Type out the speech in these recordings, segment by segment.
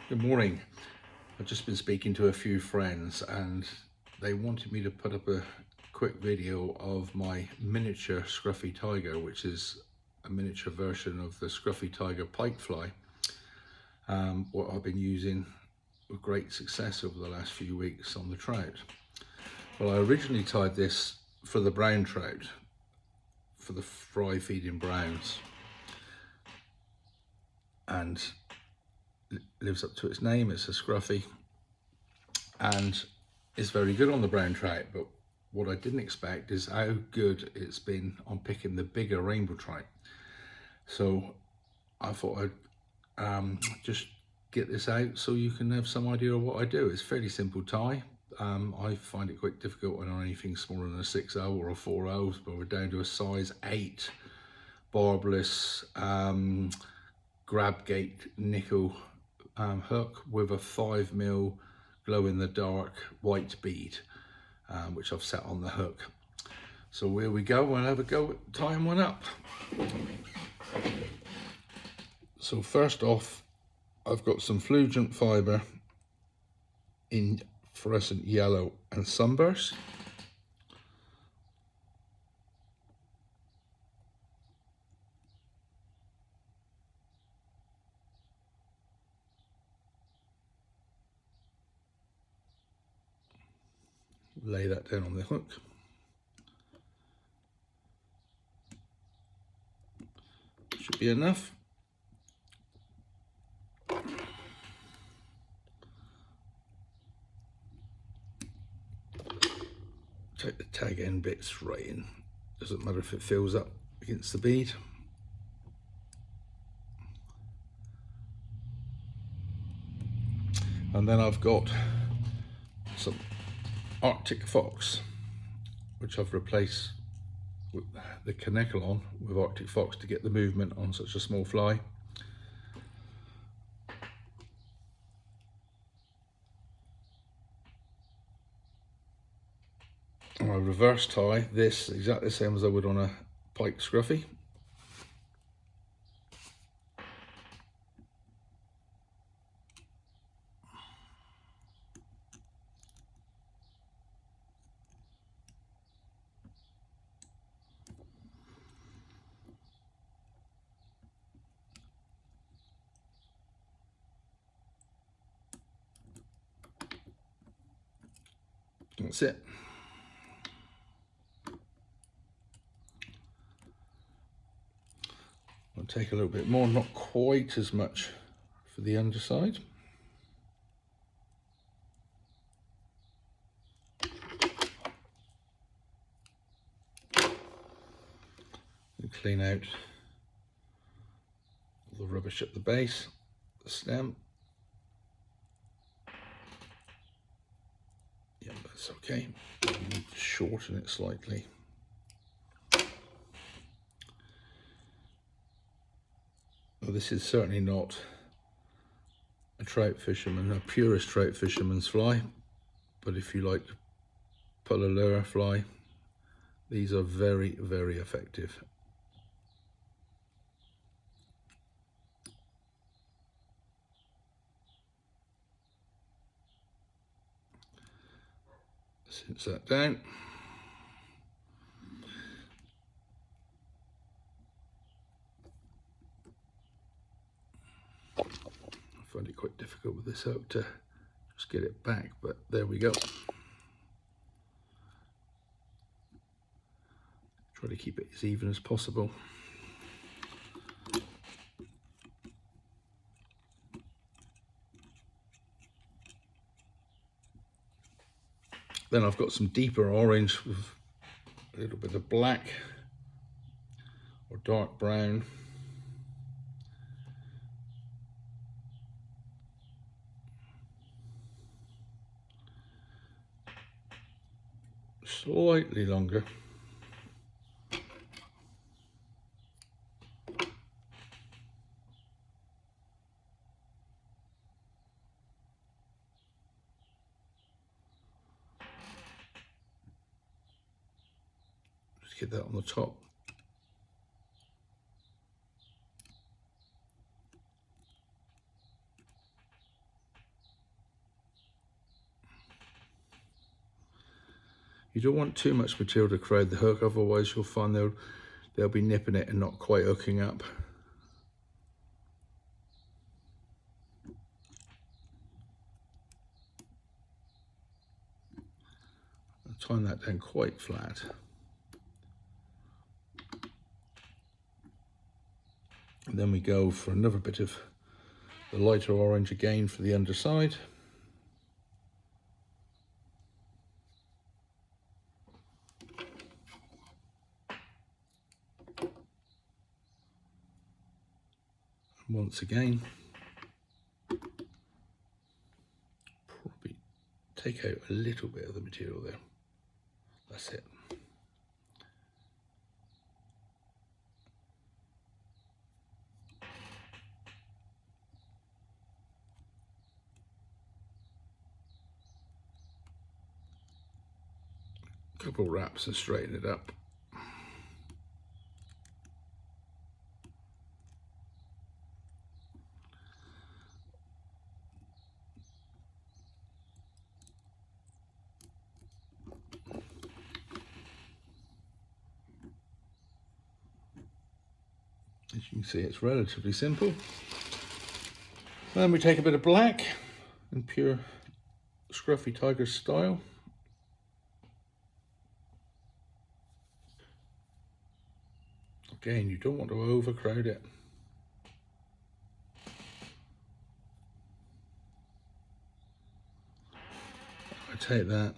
Good morning. I've just been speaking to a few friends and they wanted me to put up a quick video of my miniature scruffy tiger, which is a miniature version of the scruffy tiger pike fly, what I've been using with great success over the last few weeks on the trout. Well, I originally tied this for the brown trout, for the fry feeding browns, and lives up to its name. It's a scruffy and it's very good on the brown trout, but what I didn't expect is how good it's been on picking the bigger rainbow trout. So I thought I'd just get this out so you can have some idea of what I do. It's fairly simple tie. I find it quite difficult on anything smaller than a 6/0 or a 4/0, but we're down to a size 8 barbless grab gate nickel hook with a 5mm glow in the dark white bead, which I've set on the hook. So here we go, we'll have a go at tying one up. So first off, I've got some flugent fibre in fluorescent yellow and sunburst. Lay that down on the hook. Should be enough. Take the tag end bits right in. Doesn't matter if it fills up against the bead. And then I've got some Arctic Fox, which I've replaced with the Connecalon with Arctic Fox to get the movement on such a small fly. And I reverse tie this exactly the same as I would on a pike scruffy. That's it. I'll take a little bit more, not quite as much for the underside. And clean out all the rubbish at the base, the stem. Yeah, that's okay. You need to shorten it slightly. Well, this is certainly not a trout fisherman, a purist trout fisherman's fly, but if you like to pull a lure fly, these are very, very effective. Cinch that down. I find it quite difficult with this hook to just get it back, but there we go. Try to keep it as even as possible. Then I've got some deeper orange with a little bit of black or dark brown. Slightly longer. Just get that on the top. You don't want too much material to crowd the hook, otherwise you'll find they'll be nipping it and not quite hooking up. I'll time that down quite flat. And then we go for another bit of the lighter orange again for the underside. And once again, probably take out a little bit of the material there. That's it. Couple wraps and straighten it up. As you can see, it's relatively simple. Then we take a bit of black in pure Scruffy Tiger style. Again, you don't want to overcrowd it. I take that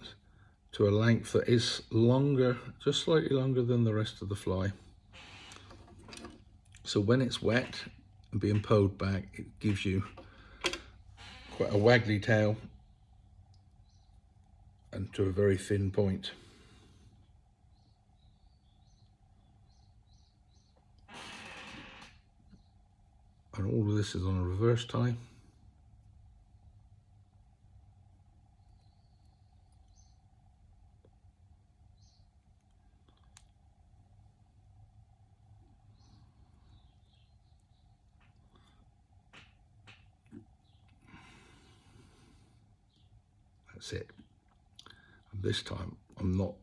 to a length that is longer, just slightly longer than the rest of the fly. So when it's wet and being pulled back, it gives you quite a waggly tail and to a very thin point. And all of this is on a reverse tie. That's it. And this time I'm not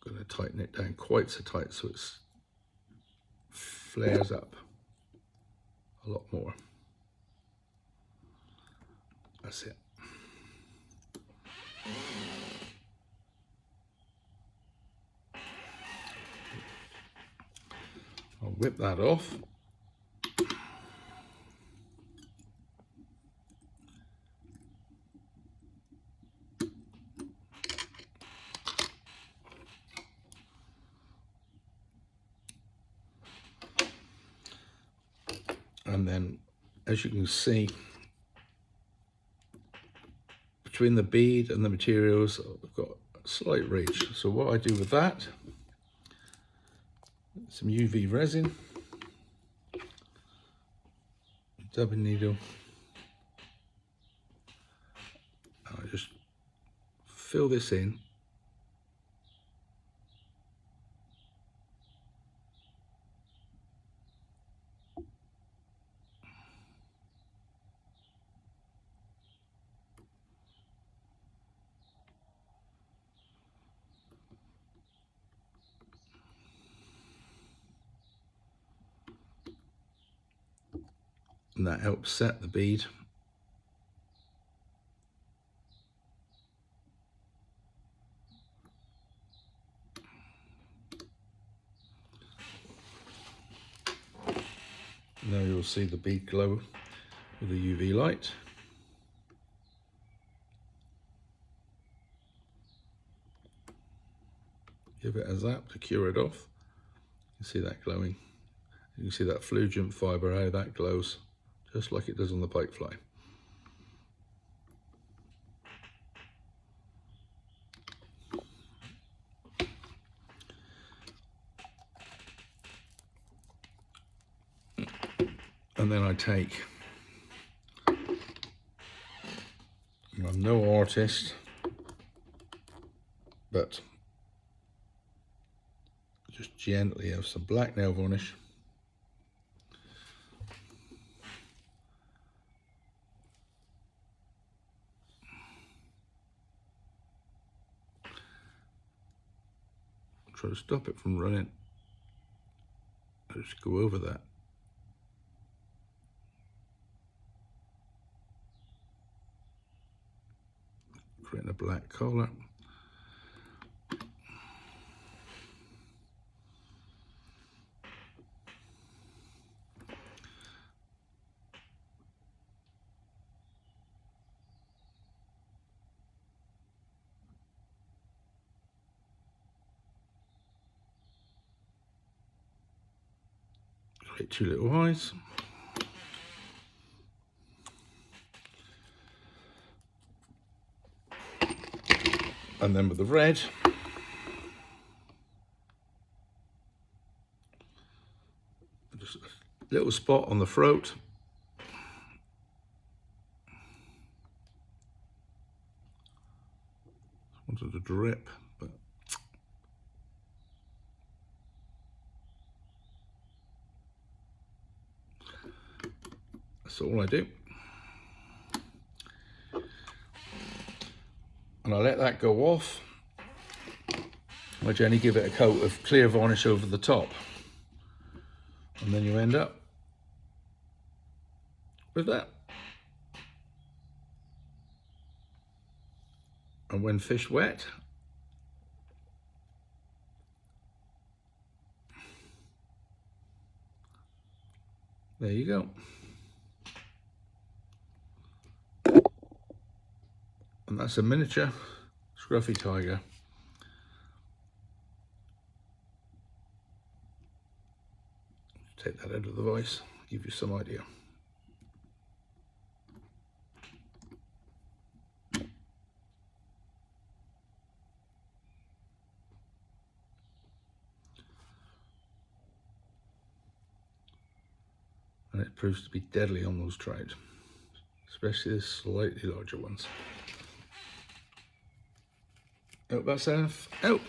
going to tighten it down quite so tight so it flares up a lot more. That's it. I'll whip that off. And then, as you can see, between the bead and the materials, I've got a slight ridge. So what I do with that, some UV resin, dubbing needle, and I just fill this in. And that helps set the bead. Now you'll see the bead glow with the UV light. Give it a zap to cure it off. You see that glowing. You can see that flugent fibre, how that glows, just like it does on the pike fly. And then I take, I'm no artist, but just gently have some black nail varnish. try to stop it from running. I just go over that. Creating a black collar. Create two little eyes. And then with the red, just a little spot on the throat. Wanted to drip, but that's all I do. And I let that go off. I generally give it a coat of clear varnish over the top. And then you end up with that. And when fish wet, there you go. And that's a miniature scruffy tiger. Take that out of the vise, give you some idea. And it proves to be deadly on those trout, especially the slightly larger ones. Hope that's enough. Out.